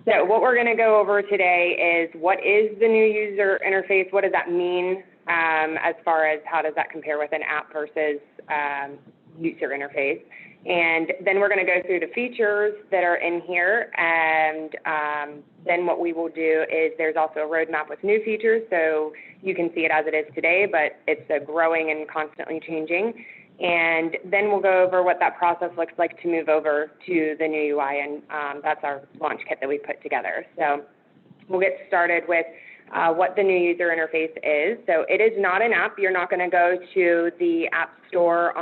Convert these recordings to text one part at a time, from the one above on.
So what we're going to go over today is what is the new user interface, what does that mean as far as how does that compare with an app versus user interface. And then we're going to go through the features that are in here, and then what we will do is there's also a roadmap with new features, so you can see it as it is today, but it's growing and constantly changing. And then we'll go over what that process looks like to move over to the new UI, and that's our launch kit that we put together. So we'll get started with what the new user interface is. So it is not an app. You're not going to go to the App Store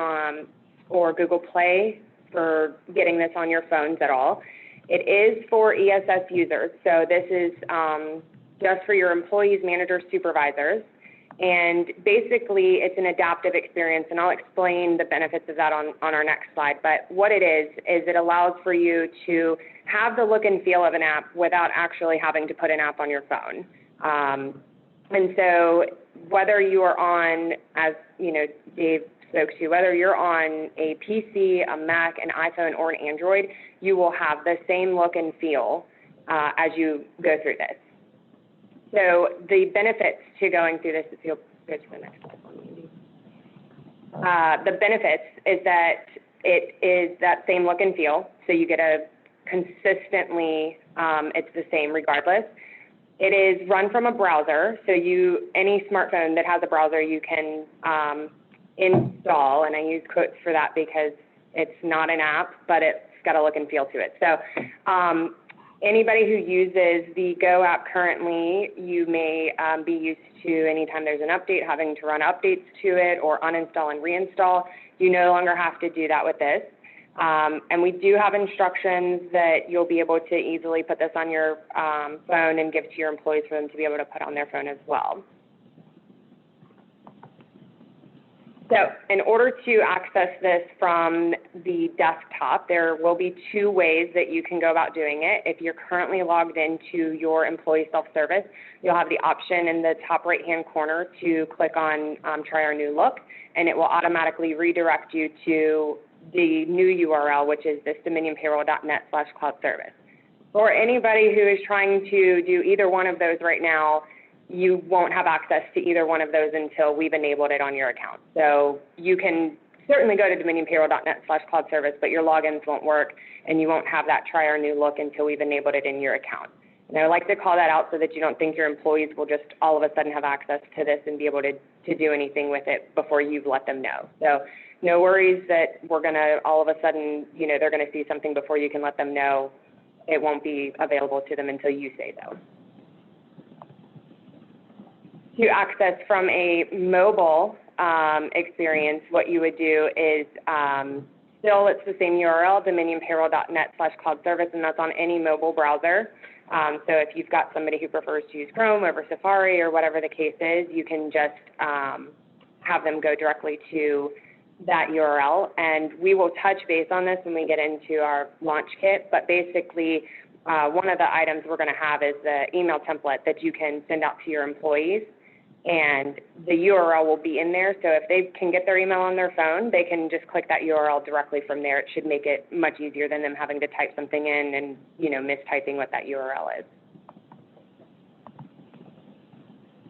or Google Play for getting this on your phones at all. It is for ESS users. So this is just for your employees, managers, supervisors. And basically, it's an adaptive experience, and I'll explain the benefits of that on our next slide. But what it is it allows for you to have the look and feel of an app without actually having to put an app on your phone. And so whether you are on, as you know, Dave spoke to, whether you're on a PC, a Mac, an iPhone, or an Android, you will have the same look and feel as you go through this. So the benefits to going through this, if you'll go to the next slide for me. The benefits is that it is that same look and feel, so you get a consistently, it's the same regardless. It is run from a browser, so any smartphone that has a browser you can install, and I use quotes for that because it's not an app, but it's got a look and feel to it. So anybody who uses the Go app currently, you may be used to anytime there's an update, having to run updates to it or uninstall and reinstall. You no longer have to do that with this. And we do have instructions that you'll be able to easily put this on your phone and give to your employees for them to be able to put on their phone as well. So in order to access this from the desktop, there will be two ways that you can go about doing it. If you're currently logged into your employee self-service, you'll have the option in the top right-hand corner to click on Try Our New Look, and it will automatically redirect you to the new URL, which is this dominionpayroll.net/cloud-service. For anybody who is trying to do either one of those right now, you won't have access to either one of those until we've enabled it on your account. So you can certainly go to dominionpayroll.net/cloud-service, but your logins won't work, and you won't have that Try Our New Look until we've enabled it in your account. And I like to call that out so that you don't think your employees will just all of a sudden have access to this and be able to do anything with it before you've let them know. So no worries that we're going to all of a sudden, they're going to see something before you can let them know. It won't be available to them until you say so. To access from a mobile experience, what you would do is still it's the same URL, dominionpayroll.net/cloud-service, and that's on any mobile browser. So if you've got somebody who prefers to use Chrome over Safari or whatever the case is, you can just have them go directly to that URL. And we will touch base on this when we get into our launch kit, but basically one of the items we're going to have is the email template that you can send out to your employees. And the URL will be in there, so if they can get their email on their phone, they can just click that URL directly from there. It should make it much easier than them having to type something in and, mistyping what that URL is.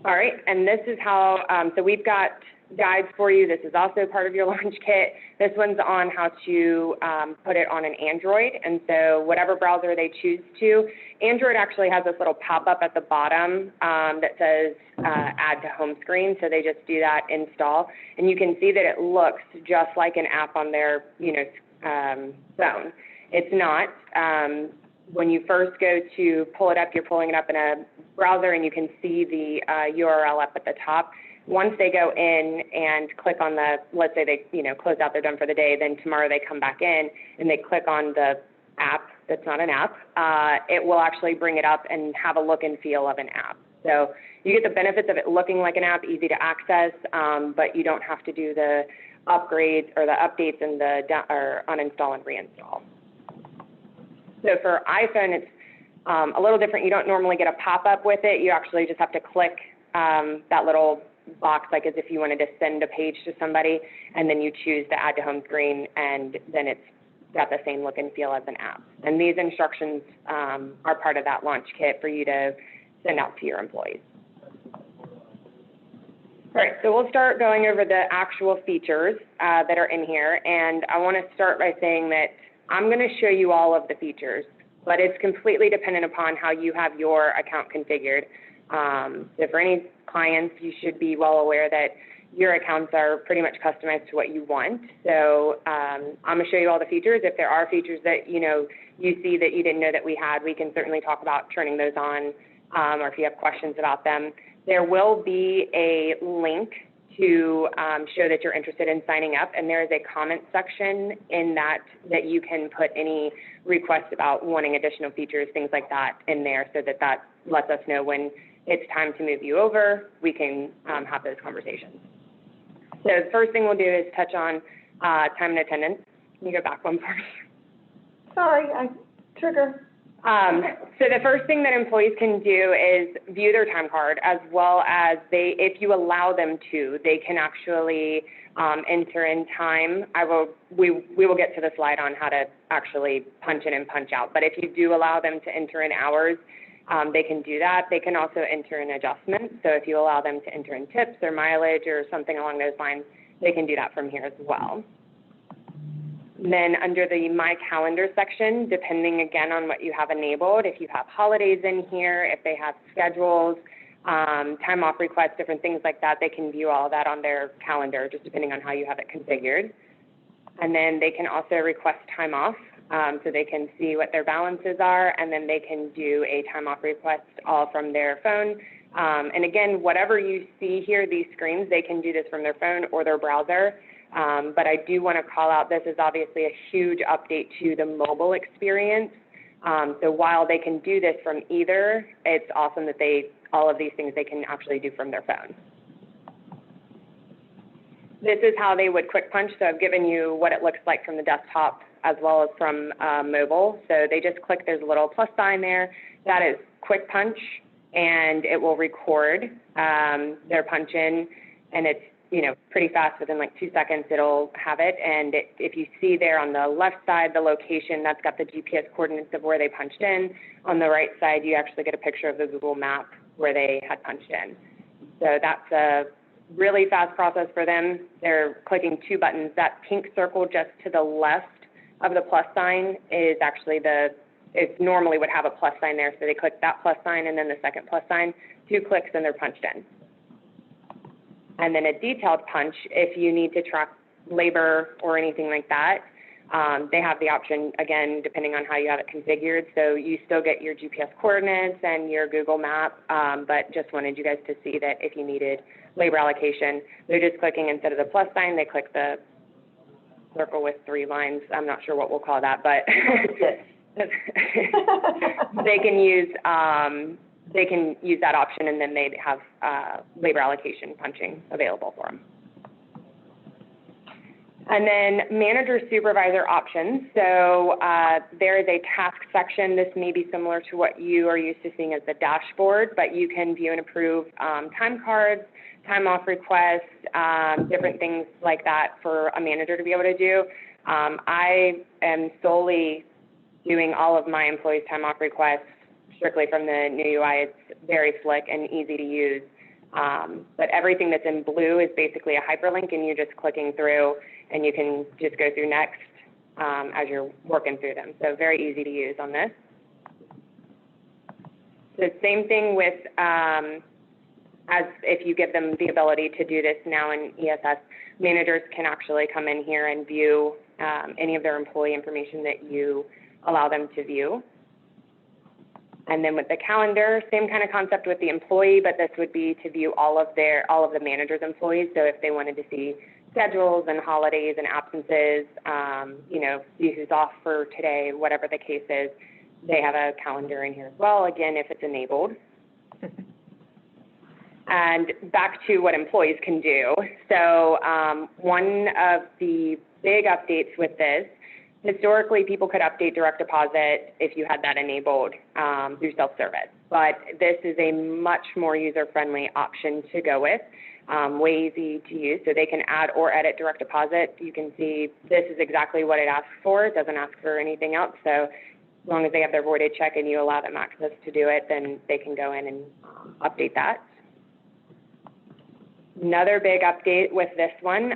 All right, and this is how, so we've got guides for you. This is also part of your launch kit. This one's on how to put it on an Android, and so whatever browser they choose to. Android actually has this little pop-up at the bottom that says add to home screen, so they just do that, install, and you can see that it looks just like an app on their phone. It's not. When you first go to pull it up, you're pulling it up in a browser, and you can see the URL up at the top. Once they go in and click on the, let's say they, close out, they're done for the day, then tomorrow they come back in and they click on the app that's not an app, it will actually bring it up and have a look and feel of an app. So you get the benefits of it looking like an app, easy to access, but you don't have to do the upgrades or the updates and the uninstall and reinstall. So for iPhone, it's a little different. You don't normally get a pop-up with it. You actually just have to click that little box, like as if you wanted to send a page to somebody, and then you choose to add to home screen, and then it's got the same look and feel as an app. And these instructions are part of that launch kit for you to send out to your employees. All right, so we'll start going over the actual features that are in here, and I want to start by saying that I'm going to show you all of the features, but it's completely dependent upon how you have your account configured. So for any clients, you should be well aware that your accounts are pretty much customized to what you want. So I'm going to show you all the features. If there are features that you see that you didn't know that we had, we can certainly talk about turning those on, or if you have questions about them. There will be a link to show that you're interested in signing up, and there is a comment section in that you can put any requests about wanting additional features, things like that in there, so that lets us know when it's time to move you over. We can have those conversations. So the first thing we'll do is touch on time and attendance. Can you go back one for me? Sorry, trigger. So the first thing that employees can do is view their time card, as well as if you allow them to, they can actually enter in time. We will get to the slide on how to actually punch in and punch out, but if you do allow them to enter in hours, they can do that. They can also enter in adjustments. So if you allow them to enter in tips or mileage or something along those lines, they can do that from here as well. Then under the My Calendar section, depending again on what you have enabled, if you have holidays in here, if they have schedules, time off requests, different things like that, they can view all of that on their calendar, just depending on how you have it configured. And then they can also request time off, so they can see what their balances are, and then they can do a time off request all from their phone. And again, whatever you see here, these screens, they can do this from their phone or their browser. But I do want to call out, this is obviously a huge update to the mobile experience. So while they can do this from either, it's awesome that all of these things they can actually do from their phone. This is how they would quick punch. So I've given you what it looks like from the desktop as well as from mobile. So they just click, there's a little plus sign there. That is quick punch, and it will record their punch in, and it's pretty fast. Within like 2 seconds, it'll have it. And if you see there on the left side, the location, that's got the GPS coordinates of where they punched in. On the right side, you actually get a picture of the Google map where they had punched in. So that's a really fast process for them. They're clicking 2 buttons. That pink circle just to the left of the plus sign is actually it normally would have a plus sign there. So they click that plus sign and then the second plus sign, 2 clicks, and they're punched in. And then a detailed punch, if you need to track labor or anything like that, they have the option, again, depending on how you have it configured. So you still get your GPS coordinates and your Google map, but just wanted you guys to see that if you needed labor allocation, they're just clicking, instead of the plus sign, they click the circle with 3 lines. I'm not sure what we'll call that, but they can use that option, and then they have labor allocation punching available for them. And then manager supervisor options. So there is a task section. This may be similar to what you are used to seeing as the dashboard, but you can view and approve time cards, time off requests, different things like that for a manager to be able to do. I am solely doing all of my employees' time off requests strictly from the new UI. It's very slick and easy to use. But everything that's in blue is basically a hyperlink, and you're just clicking through, and you can just go through next as you're working through them. So very easy to use on this. So same thing with as if you give them the ability to do this now in ESS, managers can actually come in here and view any of their employee information that you allow them to view. And then with the calendar, same kind of concept with the employee, but this would be to view all of the manager's employees. So if they wanted to see schedules and holidays and absences, see who's off for today, whatever the case is, they have a calendar in here as well, again, if it's enabled. And back to what employees can do. So one of the big updates with this Historically, people could update direct deposit if you had that enabled through self-service, but this is a much more user-friendly option to go with, way easy to use. So they can add or edit direct deposit. You can see this is exactly what it asks for. It doesn't ask for anything else. So as long as they have their voided check and you allow them access to do it, then they can go in and update that. Another big update with this one,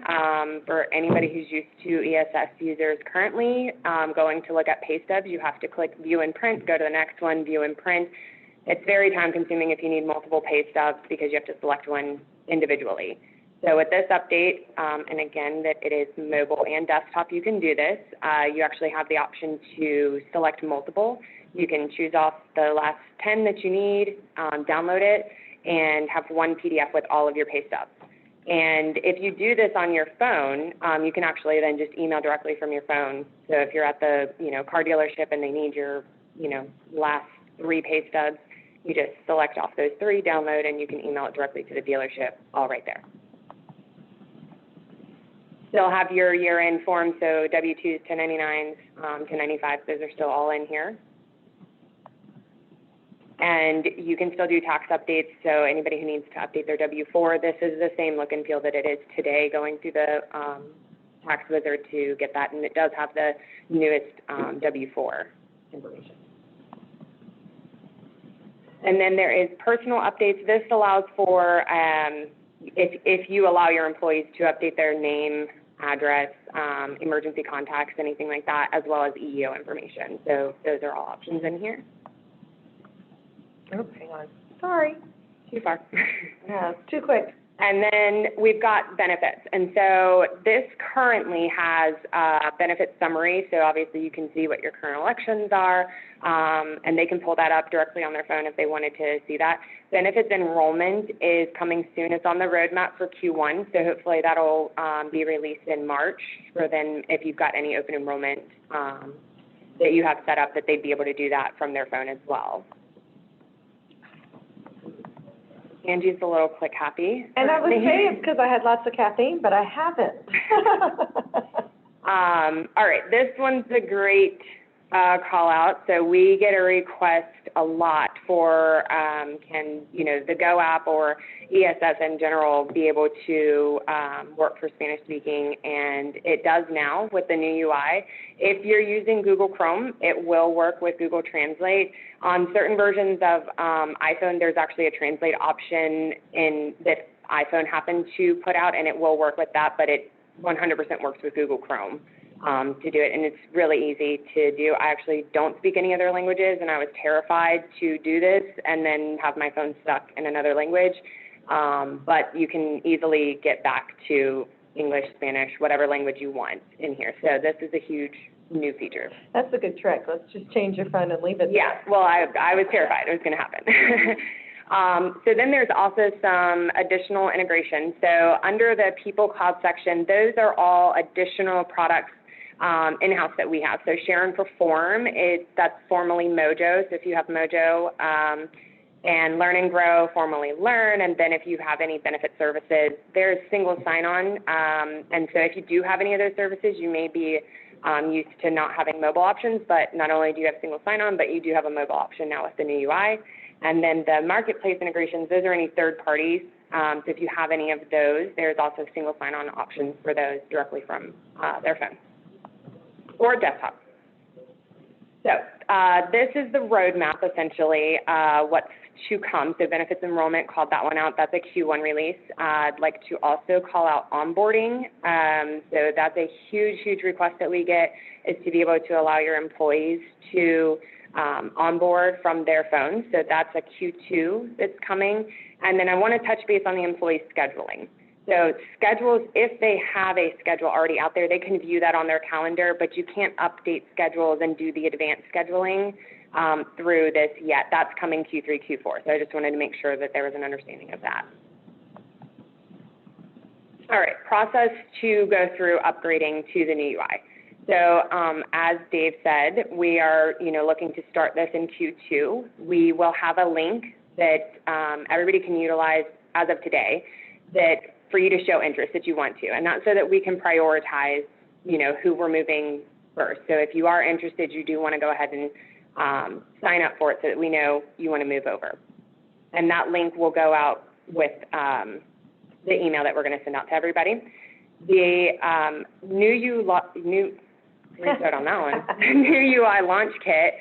for anybody who's used to ESS users currently, going to look at pay stubs, you have to click view and print, go to the next one, view and print. It's very time consuming if you need multiple pay stubs because you have to select one individually. So with this update, and again, that it is mobile and desktop, you can do this. You actually have the option to select multiple. You can choose off the last 10 that you need, download it, and have one PDF with all of your pay stubs. And if you do this on your phone, you can actually then just email directly from your phone. So if you're at the, car dealership and they need your, last 3 pay stubs, you just select off those 3, download, and you can email it directly to the dealership, all right there. Still have your year-end form, so W-2s, 1099s, 1095s, those are still all in here. And you can still do tax updates, so anybody who needs to update their W-4, this is the same look and feel that it is today, going through the tax wizard to get that, and it does have the newest W-4 information. And then there is personal updates. This allows for, if you allow your employees to update their name, address, emergency contacts, anything like that, as well as EEO information. So those are all options in here. Oh, hang on. Sorry. Too far. Yeah, too quick. And then we've got benefits. And so this currently has a benefit summary. So obviously you can see what your current elections are, and they can pull that up directly on their phone if they wanted to see that. Benefits enrollment is coming soon. It's on the roadmap for Q1. So hopefully that'll be released in March. For then, if you've got any open enrollment that you have set up, that they'd be able to do that from their phone as well. Angie's a little click happy. And I was saying it's because I had lots of caffeine, but I haven't. All right, this one's a great call out. So we get a request a lot for can the Go app or ESS in general be able to work for Spanish speaking, and it does now with the new UI. If you're using Google Chrome, it will work with Google Translate. On certain versions of iPhone, there's actually a translate option that iPhone happened to put out, and it will work with that, but it 100% works with Google Chrome to do it, and it's really easy to do. I actually don't speak any other languages, and I was terrified to do this and then have my phone stuck in another language, but you can easily get back to English, Spanish, whatever language you want in here. So this is a huge new feature. That's a good trick. Let's just change your phone and leave it there. Yeah, well, I was terrified it was going to happen. So then there's also some additional integration. So under the People Cloud section, those are all additional products in-house that we have. So Yearend Form, that's formerly Mojo. So if you have Mojo, and Learn and Grow, formerly Learn, and then if you have any benefit services, there's single sign-on. And so if you do have any of those services, you may be used to not having mobile options, but not only do you have single sign-on, but you do have a mobile option now with the new UI. And then the marketplace integrations, those are any third parties. So if you have any of those, there's also single sign-on options for those directly from their phone or desktop. So this is the roadmap, essentially, what's to come. So benefits enrollment, called that one out. That's a Q1 release. I'd like to also call out onboarding. So that's a huge, huge request that we get, is to be able to allow your employees to onboard from their phones. So that's a Q2 that's coming. And then I want to touch base on the employee scheduling. So schedules, if they have a schedule already out there, they can view that on their calendar, but you can't update schedules and do the advanced scheduling through this yet. That's coming Q3, Q4. So I just wanted to make sure that there was an understanding of that. All right, process to go through upgrading to the new UI. So as Dave said, we are looking to start this in Q2. We will have a link that everybody can utilize as of today, that for you to show interest if you want to, and that's so that we can prioritize who we're moving first. So if you are interested, you do want to go ahead and sign up for it so that we know you want to move over. And that link will go out with the email that we're going to send out to everybody. The new UI launch kit,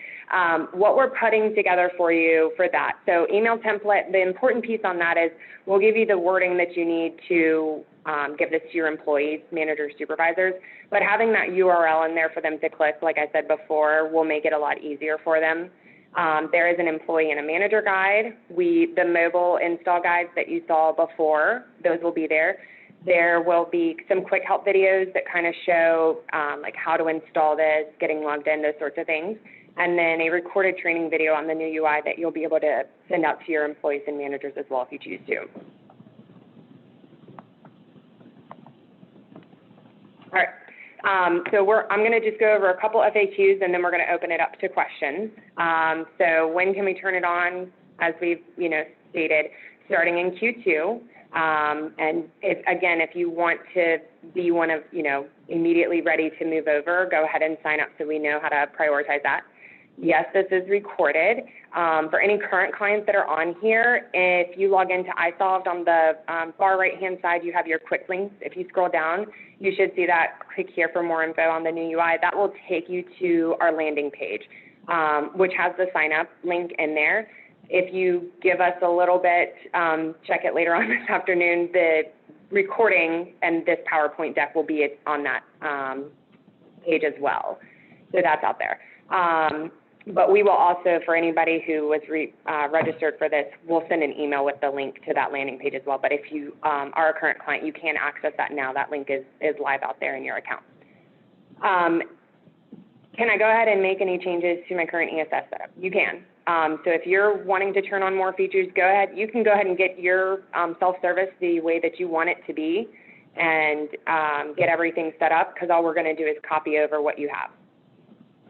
what we're putting together for you for that. So email template, the important piece on that is we'll give you the wording that you need to give this to your employees, managers, supervisors, but having that URL in there for them to click, like I said before, will make it a lot easier for them. There is an employee and a manager guide. The mobile install guides that you saw before, those will be there. There will be some quick help videos that kind of show like how to install this, getting logged in, those sorts of things. And then a recorded training video on the new UI that you'll be able to send out to your employees and managers as well if you choose to. All right. So I'm going to just go over a couple FAQs, and then we're going to open it up to questions. So when can we turn it on? As we've, stated, starting in Q2. And if you want to be one of, immediately ready to move over, go ahead and sign up so we know how to prioritize that. Yes, this is recorded. For any current clients that are on here, if you log into iSolved on the far right-hand side, you have your quick links. If you scroll down, you should see that. Click here for more info on the new UI. That will take you to our landing page, which has the sign-up link in there. If you give us a little bit, check it later on this afternoon, the recording and this PowerPoint deck will be on that page as well. So that's out there. But we will also, for anybody who was registered for this, we'll send an email with the link to that landing page as well. But if you are a current client, you can access that now. That link is live out there in your account. Can I go ahead and make any changes to my current ESS setup? You can. So if you're wanting to turn on more features, go ahead. You can go ahead and get your self-service the way that you want it to be and get everything set up, because all we're going to do is copy over what you have.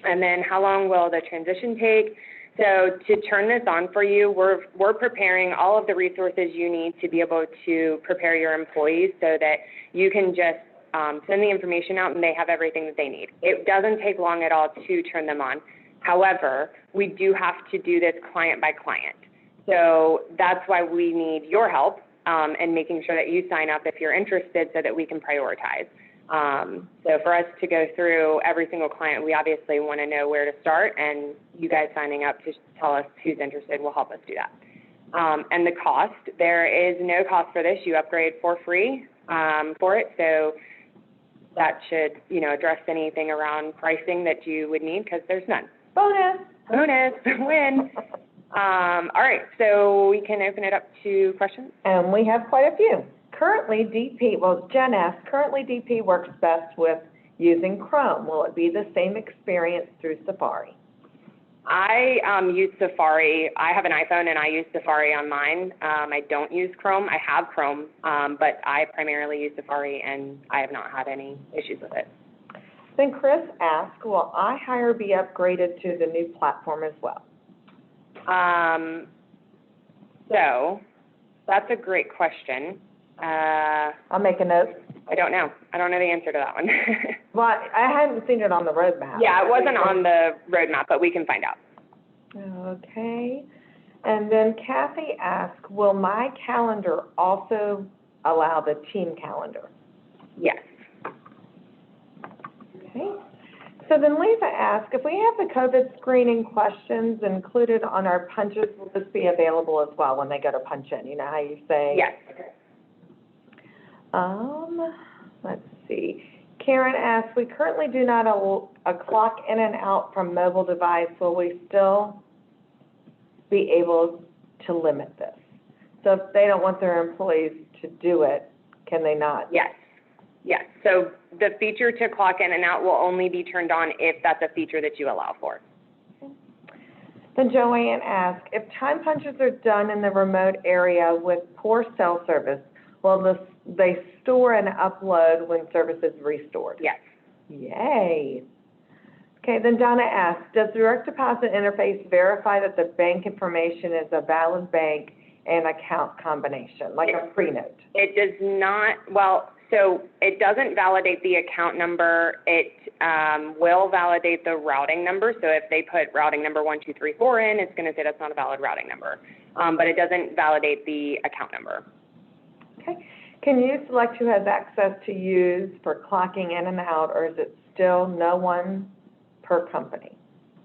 And then how long will the transition take? So to turn this on for you, we're preparing all of the resources you need to be able to prepare your employees so that you can just send the information out and they have everything that they need. It doesn't take long at all to turn them on. However, we do have to do this client by client. So that's why we need your help and making sure that you sign up if you're interested so that we can prioritize. So for us to go through every single client, we obviously want to know where to start, and you guys signing up to tell us who's interested will help us do that. And the cost, there is no cost for this. You upgrade for free for it. So that should, address anything around pricing that you would need, because there's none. Bonus. Bonus, win. All right, so we can open it up to questions. And we have quite a few. Currently, Jen asked, currently DP works best with using Chrome. Will it be the same experience through Safari? I use Safari. I have an iPhone and I use Safari on mine. I don't use Chrome. I have Chrome, but I primarily use Safari, and I have not had any issues with it. Then Chris asked, will iHire be upgraded to the new platform as well? So that's a great question. I'll make a note. I don't know. I don't know the answer to that one. Well, I hadn't seen it on the roadmap. Yeah, it wasn't on the roadmap, but we can find out. Okay. And then Kathy asked, will my calendar also allow the team calendar? Yes. Okay. So then Lisa asked, if we have the COVID screening questions included on our punches, will this be available as well when they go to punch in? You know how you say? Yes. Let's see. Karen asked, we currently do not a clock in and out from mobile device. Will we still be able to limit this? So if they don't want their employees to do it, can they not? Yes. Yes. So the feature to clock in and out will only be turned on if that's a feature that you allow for. Then Joanne asked, if time punches are done in the remote area with poor cell service, will they store and upload when service is restored? Yes. Yay. Okay, then Donna asked, does direct deposit interface verify that the bank information is a valid bank and account combination, like a pre-note? It does not, well, So it doesn't validate the account number. It will validate the routing number. So if they put routing number 1234 in, it's going to say that's not a valid routing number. But it doesn't validate the account number. Okay. Can you select who has access to use for clocking in and out, or is it still no one per company?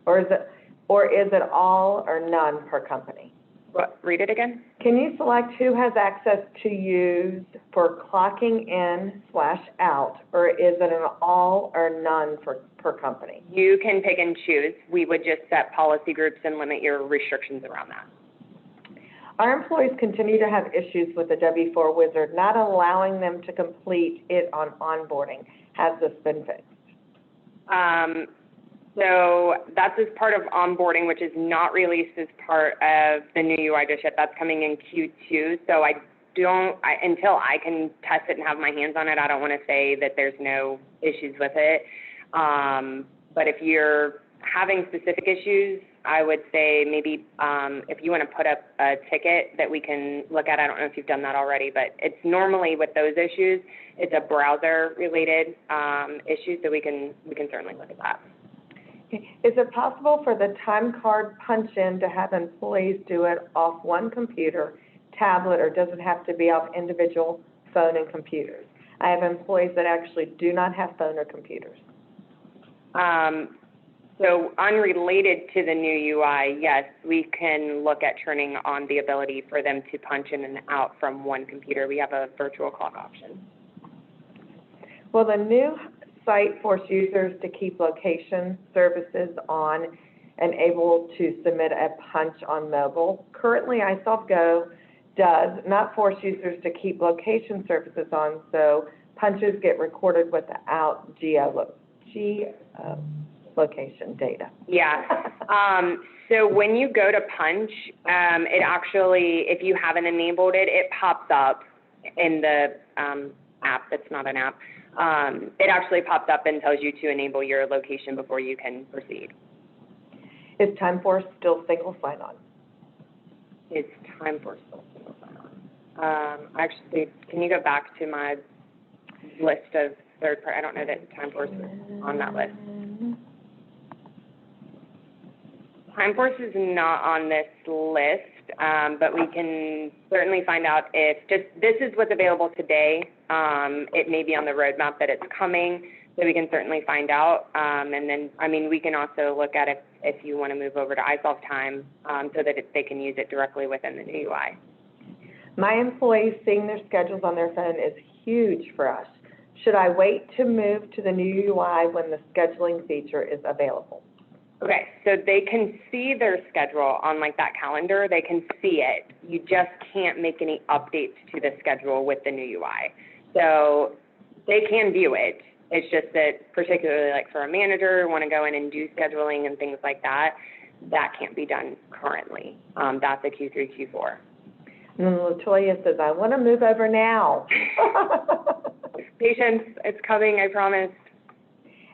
Or is it all or none per company? What, read it again? Can you select who has access to use for clocking in/out, or is it an all or none per company? You can pick and choose. We would just set policy groups and limit your restrictions around that. Our employees continue to have issues with the W-4 wizard, not allowing them to complete it on onboarding. Has this been fixed? So that's as part of onboarding, which is not released as part of the new UI just yet. That's coming in Q2. So until I can test it and have my hands on it, I don't want to say that there's no issues with it. But if you're having specific issues, I would say maybe if you want to put up a ticket that we can look at. I don't know if you've done that already, but it's normally with those issues, it's a browser-related issue, so we can certainly look at that. Is it possible for the time card punch-in to have employees do it off one computer, tablet, or does it have to be off individual phone and computers? I have employees that actually do not have phone or computers. So unrelated to the new UI, yes, we can look at turning on the ability for them to punch in and out from one computer. We have a virtual clock option. Will the new site force users to keep location services on and able to submit a punch on mobile? Currently, iSolveGo does not force users to keep location services on, so punches get recorded without location data. Yeah. So when you go to punch, it actually, if you haven't enabled it, it pops up in the app. That's not an app. It actually pops up and tells you to enable your location before you can proceed. Is TimeForce still single sign-on? Is TimeForce still single sign-on? Actually, can you go back to my list of third party? I don't know that TimeForce is on that list. TimeForce is not on this list, but we can certainly find out if this is what's available today. It may be on the roadmap that it's coming, so we can certainly find out. And then, we can also look at it if you want to move over to iSolve Time so that they can use it directly within the new UI. My employees seeing their schedules on their phone is huge for us. Should I wait to move to the new UI when the scheduling feature is available? Okay, so they can see their schedule on that calendar. They can see it. You just can't make any updates to the schedule with the new UI. So they can view it. It's just that particularly for a manager who want to go in and do scheduling and things like that, that can't be done currently. That's a Q3, Q4. And then LaToya says, I want to move over now. Patience, it's coming, I promise.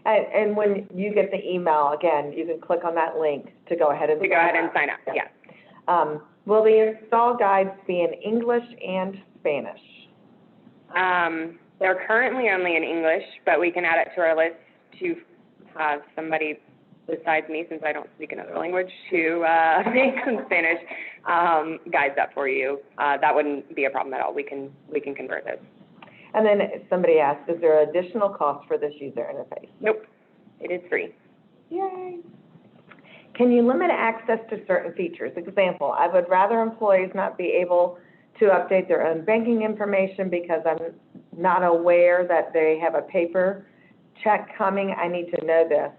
And when you get the email, again, you can click on that link to go ahead and sign up. Yeah. Will the install guides be in English and Spanish? They're currently only in English, but we can add it to our list to have somebody besides me, since I don't speak another language, to make some Spanish guides up for you. That wouldn't be a problem at all. We can convert this. And then somebody asked, is there additional cost for this user interface? Nope, it is free. Yay. Can you limit access to certain features? Example, I would rather employees not be able to update their own banking information because I'm not aware that they have a paper check coming. I need to know this.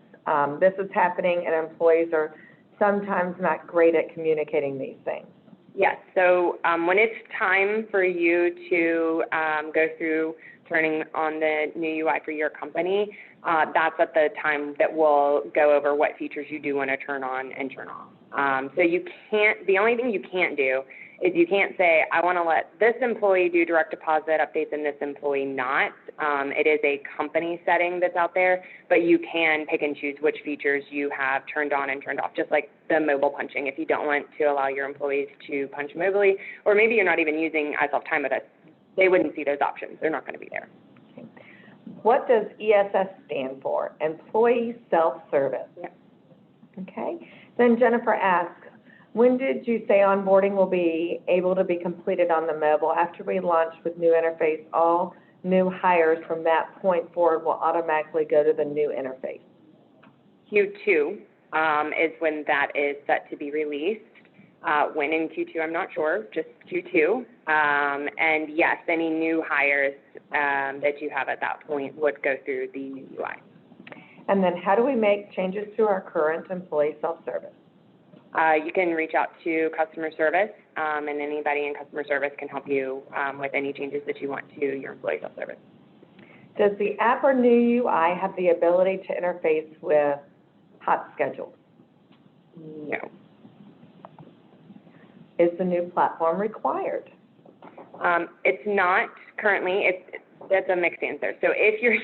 This is happening, and employees are sometimes not great at communicating these things. Yes, so when it's time for you to go through turning on the new UI for your company, that's at the time that we'll go over what features you do want to turn on and turn off. So you can't, the only thing you can't do is you can't say, I want to let this employee do direct deposit updates and this employee not. It is a company setting that's out there, but you can pick and choose which features you have turned on and turned off, just like the mobile punching. If you don't want to allow your employees to punch mobilely, or maybe you're not even using iSolve Time with us, they wouldn't see those options. They're not going to be there. What does ESS stand for? Employee self-service. Yeah. Okay. Then Jennifer asks, when did you say onboarding will be able to be completed on the mobile? After we launch with new interface, all new hires from that point forward will automatically go to the new interface. Q2 is when that is set to be released. When in Q2, I'm not sure, just Q2. And yes, any new hires that you have at that point would go through the new UI. And then how do we make changes to our current employee self-service? You can reach out to customer service, and anybody in customer service can help you with any changes that you want to your employee self-service. Does the app or new UI have the ability to interface with hot schedules? No. Is the new platform required? It's not currently. That's a mixed answer. So if you're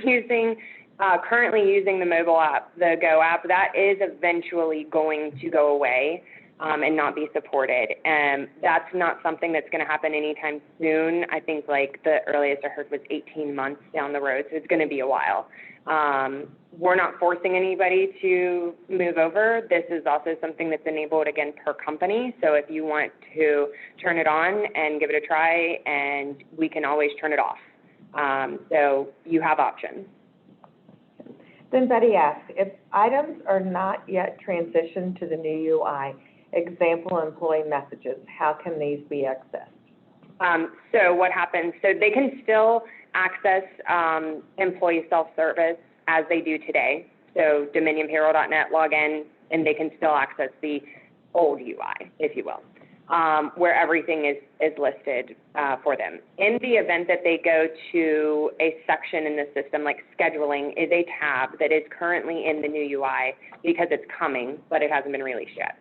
currently using the mobile app, the Go app, that is eventually going to go away and not be supported. And that's not something that's going to happen anytime soon. I think like the earliest I heard was 18 months down the road, so it's going to be a while. We're not forcing anybody to move over. This is also something that's enabled, again, per company. So if you want to turn it on and give it a try, and we can always turn it off. So you have options. Then Betty asks, if items are not yet transitioned to the new UI, example employee messages, how can these be accessed? So what happens, so they can still access employee self-service as they do today. So dominionpayroll.net, log in, and they can still access the old UI, if you will, where everything is listed for them. In the event that they go to a section in the system, like scheduling is a tab that is currently in the new UI because it's coming, but it hasn't been released yet.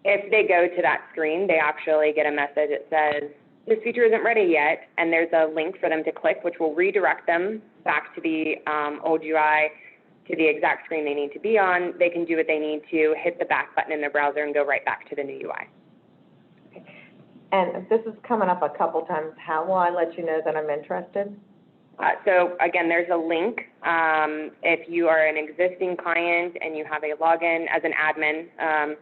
If they go to that screen, they actually get a message that says, this feature isn't ready yet, and there's a link for them to click, which will redirect them back to the old UI, to the exact screen they need to be on. They can do what they need to, hit the back button in their browser, and go right back to the new UI. Okay. And if this is coming up a couple times, how will I let you know that I'm interested? So again, there's a link. If you are an existing client and you have a login as an admin,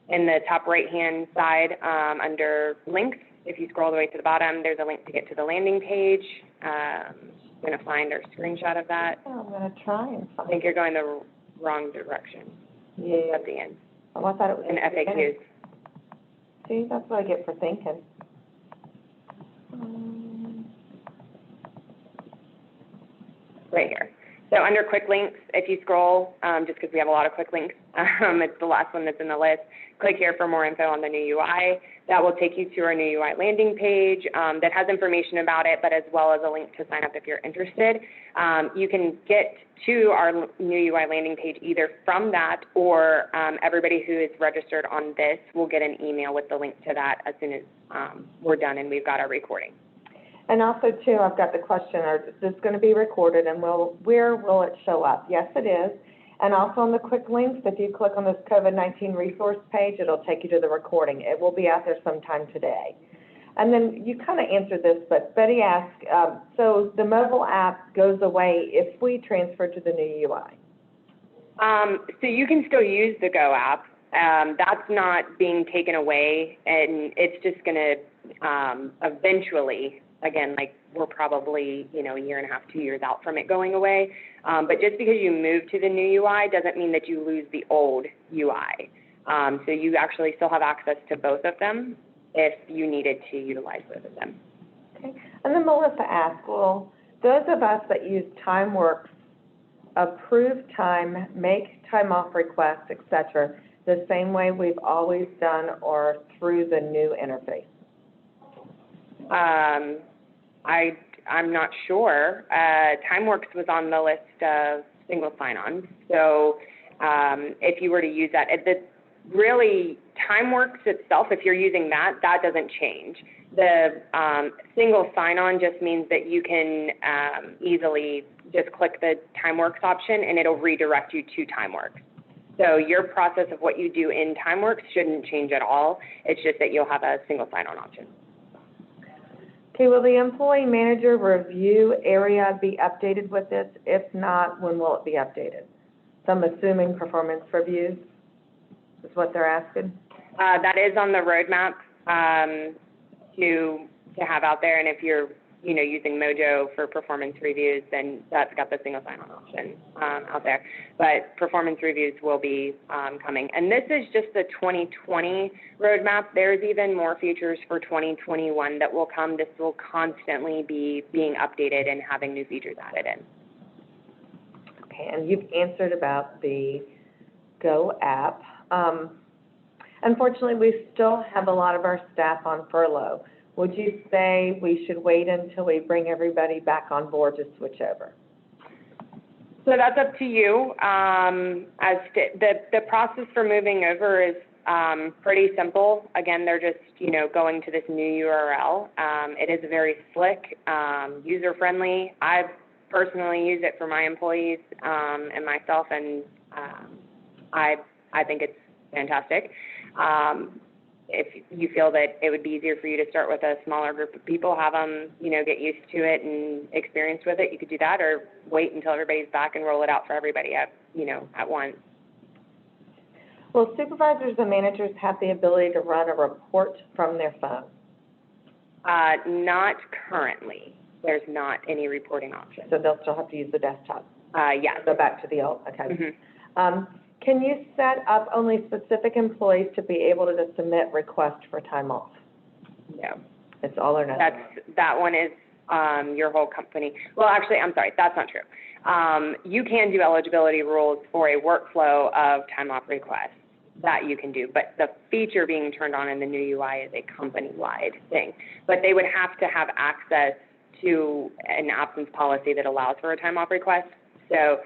in the top right-hand side under links, if you scroll all the way to the bottom, there's a link to get to the landing page. I'm going to find our screenshot of that. Oh, I'm going to try and find I think you're going the wrong direction. Yeah. At the end. Oh, I thought it was in FAQs. See, that's what I get for thinking. Right here. So under quick links, if you scroll, just because we have a lot of quick links, it's the last one that's in the list. Click here for more info on the new UI. That will take you to our new UI landing page that has information about it, but as well as a link to sign up if you're interested. You can get to our new UI landing page either from that, or everybody who is registered on this will get an email with the link to that as soon as we're done and we've got our recording. And also, too, I've got the question, is this going to be recorded, and where will it show up? Yes, it is. And also on the quick links, if you click on this COVID-19 resource page, it'll take you to the recording. It will be out there sometime today. And then you kind of answered this, but Betty asked, so the mobile app goes away if we transfer to the new UI? So you can still use the Go app. That's not being taken away, and it's just going to eventually, again, like we're probably, a year and a half, 2 years out from it going away. But just because you move to the new UI doesn't mean that you lose the old UI. So you actually still have access to both of them if you needed to utilize both of them. Okay. And then Melissa asked, well, those of us that use TimeWorks approve time, make time off requests, et cetera, the same way we've always done or through the new interface? I'm not sure. TimeWorks was on the list of single sign-ons. So if you were to use that, really TimeWorks itself, if you're using that, that doesn't change. The single sign-on just means that you can easily just click the TimeWorks option and it'll redirect you to TimeWorks. So your process of what you do in TimeWorks shouldn't change at all. It's just that you'll have a single sign-on option. Okay, will the employee manager review area be updated with this? If not, when will it be updated? So I'm assuming performance reviews is what they're asking? That is on the roadmap, to have out there, and if you're, using Mojo for performance reviews, then that's got the single sign-on option, out there. But performance reviews will be, coming. And this is just the 2020 roadmap. There's even more features for 2021 that will come. This will constantly be being updated and having new features added in. Okay, and you've answered about the Go app. Unfortunately, we still have a lot of our staff on furlough. Would you say we should wait until we bring everybody back on board to switch over? So that's up to you. The process for moving over is pretty simple. Again, they're just, going to this new URL. It is very slick, user-friendly. I personally use it for my employees and myself, and I think it's fantastic. If you feel that it would be easier for you to start with a smaller group of people, have them, get used to it and experienced with it, you could do that, or wait until everybody's back and roll it out for everybody at once. Will supervisors and managers have the ability to run a report from their phone? Not currently. There's not any reporting option. So they'll still have to use the desktop? Yes. Go back to the old, okay. Mm-hmm. Can you set up only specific employees to be able to submit requests for time off? No. It's all or nothing? That one is your whole company. Well, actually, I'm sorry, that's not true. You can do eligibility rules for a workflow of time off requests. That you can do, but the feature being turned on in the new UI is a company-wide thing. But they would have to have access to an absence policy that allows for a time off request. So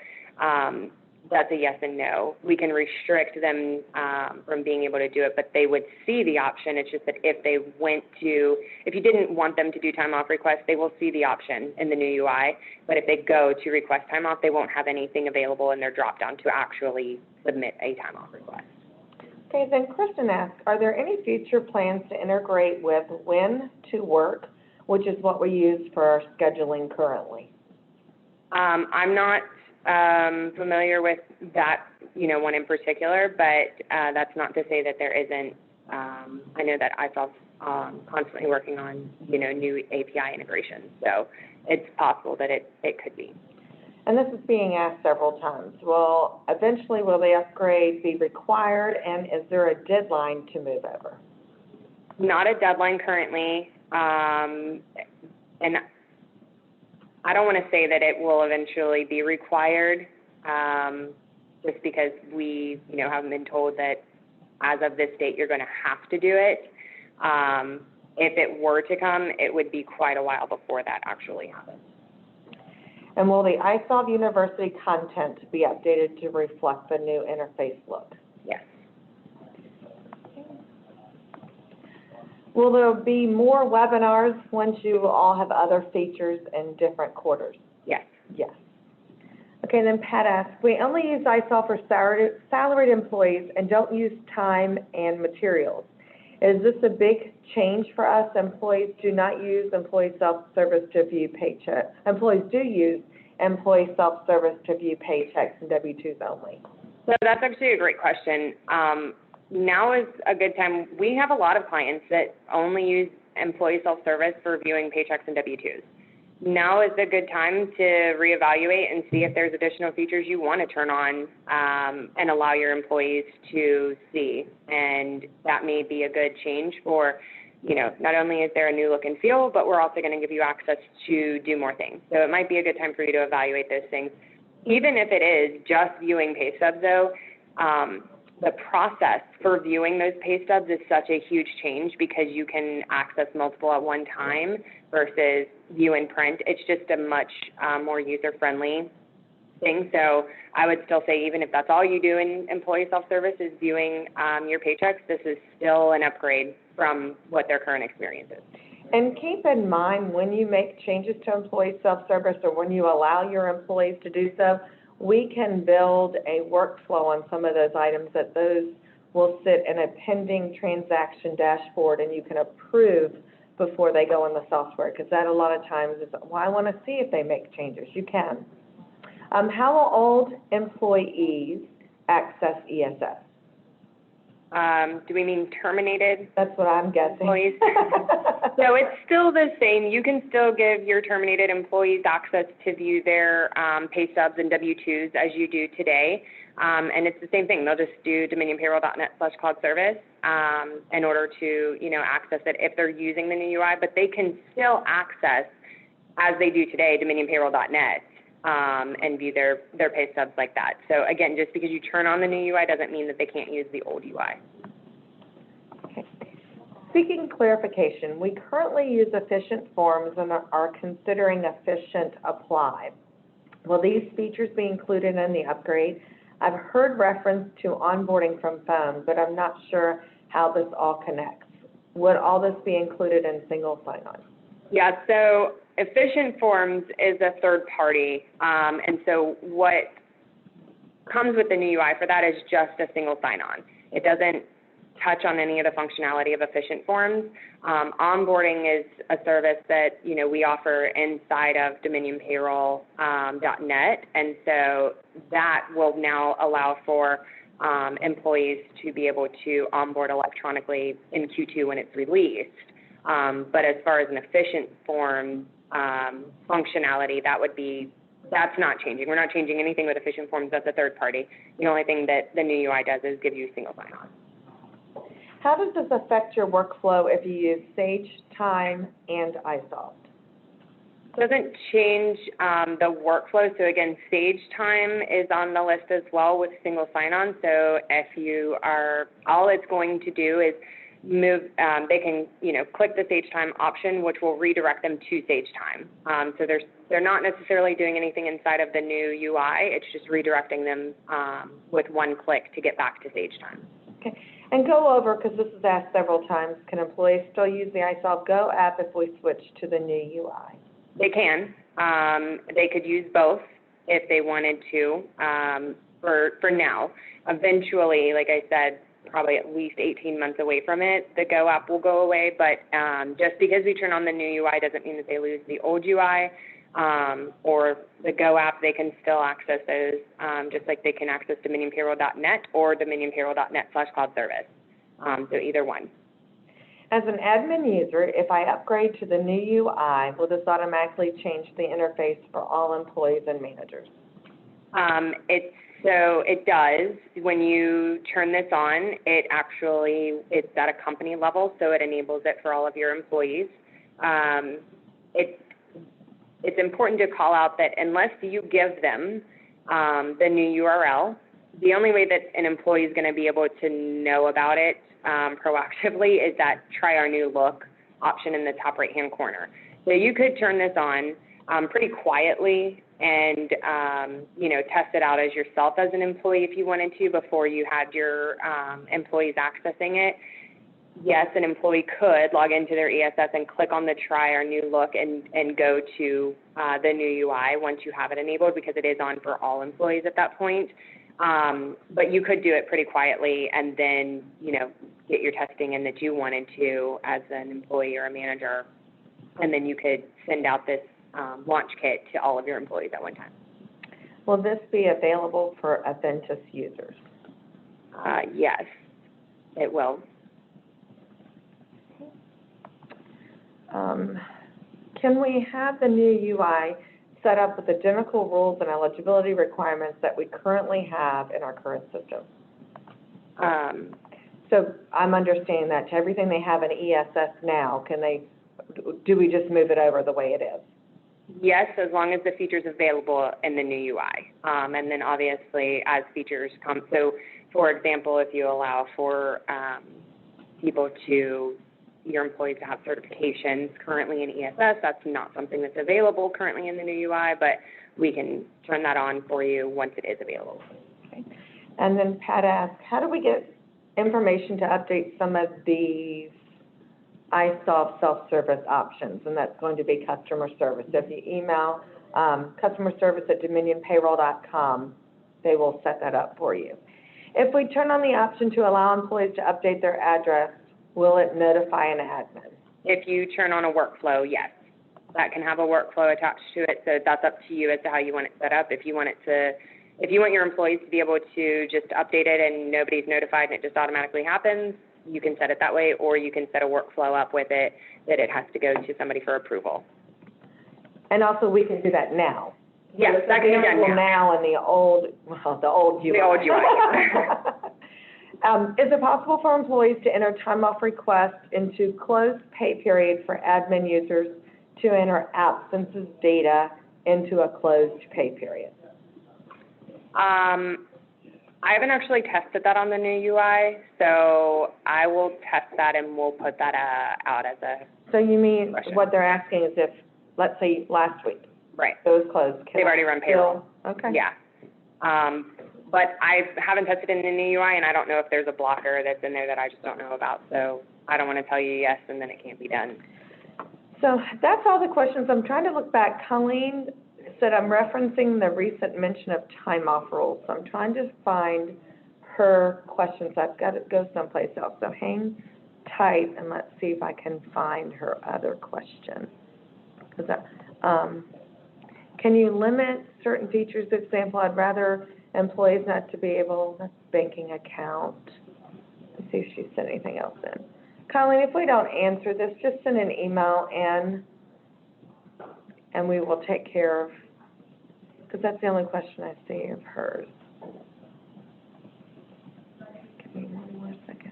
that's a yes and no. We can restrict them from being able to do it, but they would see the option. It's just that if you didn't want them to do time off requests, they will see the option in the new UI. But if they go to request time off, they won't have anything available in their drop-down to actually submit a time off request. Okay, then Kristen asks, are there any future plans to integrate with When to Work, which is what we use for our scheduling currently? I'm not familiar with that, one in particular, but that's not to say that there isn't. I know that ISOL's constantly working on, new API integrations, so it's possible that it could be. And this is being asked several times. Eventually, will the upgrade be required, and is there a deadline to move over? Not a deadline currently, and I don't want to say that it will eventually be required, just because we, haven't been told that as of this date you're going to have to do it. If it were to come, it would be quite a while before that actually happens. And will the iSolve University content be updated to reflect the new interface look? Yes. Will there be more webinars once you all have other features in different quarters? Yes. Yes. Okay, then Pat asks, we only use iSolve for salaried employees and don't use time and materials. Is this a big change for us? Employees do not use employee self-service to view paychecks. Employees do use employee self-service to view paychecks and W-2s only. So that's actually a great question. Now is a good time. We have a lot of clients that only use employee self-service for viewing paychecks and W-2s. Now is a good time to reevaluate and see if there's additional features you want to turn on and allow your employees to see. And that may be a good change for, not only is there a new look and feel, but we're also going to give you access to do more things. So it might be a good time for you to evaluate those things. Even if it is just viewing pay stubs, though, the process for viewing those pay stubs is such a huge change because you can access multiple at one time versus view and print. It's just a much more user-friendly thing. So I would still say even if that's all you do in employee self-service is viewing your paychecks, this is still an upgrade from what their current experience is. And keep in mind when you make changes to employee self-service or when you allow your employees to do so, we can build a workflow on some of those items that those will sit in a pending transaction dashboard and you can approve before they go in the software, because that a lot of times is, well, I want to see if they make changes. You can. How will old employees access ESS? Do we mean terminated That's what I'm guessing. employees? So it's still the same. You can still give your terminated employees access to view their pay stubs and W-2s as you do today. And it's the same thing. They'll just do dominionpayroll.net/cloud service in order to, access it if they're using the new UI. But they can still access, as they do today, dominionpayroll.net and view their pay stubs like that. So again, just because you turn on the new UI doesn't mean that they can't use the old UI. Okay. Seeking clarification, we currently use efficient forms and are considering efficient apply. Will these features be included in the upgrade? I've heard reference to onboarding from phone, but I'm not sure how this all connects. Would all this be included in single sign-on? Yeah, so efficient forms is a third party, and so what comes with the new UI for that is just a single sign-on. It doesn't touch on any of the functionality of efficient forms. Onboarding is a service that, we offer inside of dominionpayroll.net, and so that will now allow for employees to be able to onboard electronically in Q2 when it's released. But as far as an efficient form functionality, that's not changing. We're not changing anything with efficient forms. That's a third party. The only thing that the new UI does is give you single sign-on. How does this affect your workflow if you use Sage Time and iSolved? It doesn't change the workflow. So again, Sage Time is on the list as well with single sign-on. So if you are, all it's going to do is move, they can, click the Sage Time option, which will redirect them to Sage Time. So they're not necessarily doing anything inside of the new UI. It's just redirecting them with one click to get back to Sage Time. Okay. And go over, because this is asked several times, can employees still use the iSolve Go app if we switch to the new UI? They can. They could use both if they wanted to for now. Eventually, like I said, probably at least 18 months away from it, the Go app will go away. But just because we turn on the new UI doesn't mean that they lose the old UI or the Go app. They can still access those just like they can access dominionpayroll.net or dominionpayroll.net/cloud service. So either one. As an admin user, if I upgrade to the new UI, will this automatically change the interface for all employees and managers? It does. When you turn this on, it's at a company level, so it enables it for all of your employees. It's important to call out that unless you give them the new URL, the only way that an employee is going to be able to know about it proactively is that try our new look option in the top right-hand corner. So you could turn this on pretty quietly and, test it out as yourself as an employee if you wanted to before you had your employees accessing it. Yes, an employee could log into their ESS and click on the try our new look and go to the new UI once you have it enabled, because it is on for all employees at that point. But you could do it pretty quietly and then, get your testing in that you wanted to as an employee or a manager, and then you could send out this launch kit to all of your employees at one time. Will this be available for Aventus users? Yes, it will. Can we have the new UI set up with identical rules and eligibility requirements that we currently have in our current system? So I'm understanding that to everything they have in ESS now, do we just move it over the way it is? Yes, as long as the feature's available in the new UI. And then obviously as features come, so for example, if you allow for your employees to have certifications currently in ESS, that's not something that's available currently in the new UI, but we can turn that on for you once it is available. Okay. And then Pat asked, how do we get information to update some of these iSolve self-service options? And that's going to be customer service. So if you email customer service at dominionpayroll.com, they will set that up for you. If we turn on the option to allow employees to update their address, will it notify an admin? If you turn on a workflow, yes, that can have a workflow attached to it, so that's up to you as to how you want it set up. If you want your employees to be able to just update it and nobody's notified and it just automatically happens, you can set it that way, or you can set a workflow up with it that it has to go to somebody for approval. And also, we can do that now. Yes, that can be done now. In the old UI. The old UI. Is it possible for employees to enter time off requests into closed pay period for admin users to enter absences data into a closed pay period? I haven't actually tested that on the new UI, so I will test that and we'll put that out as a So you mean question. What they're asking is if, let's say, last week, right. it was closed. They've already run payroll. Okay. Yeah. But I haven't tested it in the new UI, and I don't know if there's a blocker that's in there that I just don't know about. So I don't want to tell you yes, and then it can't be done. So that's all the questions. I'm trying to look back. Colleen said I'm referencing the recent mention of time off rules. So I'm trying to find her questions. I've got to go someplace else. So hang tight and let's see if I can find her other question. Can you limit certain features? For example, I'd rather employees not to be able, that's banking account. Let's see if she sent anything else in. Colleen, if we don't answer this, just send an email in and we will take care of, because that's the only question I see of hers. Give me one more second.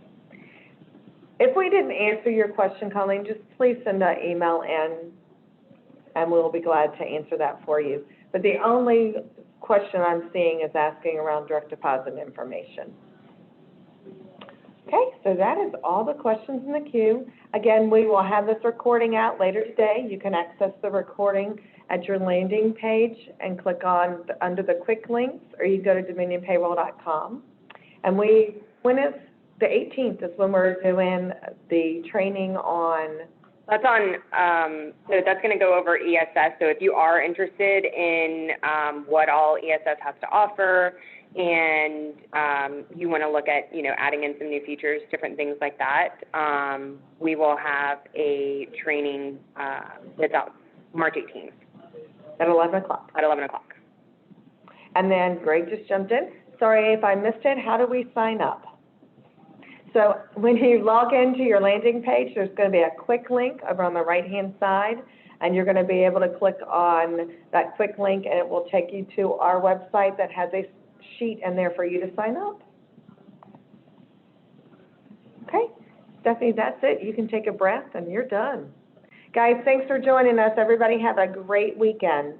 If we didn't answer your question, Colleen, just please send an email in and we'll be glad to answer that for you. But the only question I'm seeing is asking around direct deposit information. Okay, so that is all the questions in the queue. Again, we will have this recording out later today. You can access the recording at your landing page and click on under the quick links, or you go to dominionpayroll.com. And when is the 18th is when we're doing the training on. That's on, so that's going to go over ESS. So if you are interested in what all ESS has to offer, and you want to look at, adding in some new features, different things like that, we will have a training that's out March 18th. At 11 o'clock. At 11 o'clock. And then Greg just jumped in. Sorry if I missed it. How do we sign up? So when you log into your landing page, there's going to be a quick link over on the right-hand side, and you're going to be able to click on that quick link, and it will take you to our website that has a sheet in there for you to sign up. Okay, Stephanie, that's it. You can take a breath, and you're done. Guys, thanks for joining us. Everybody have a great weekend.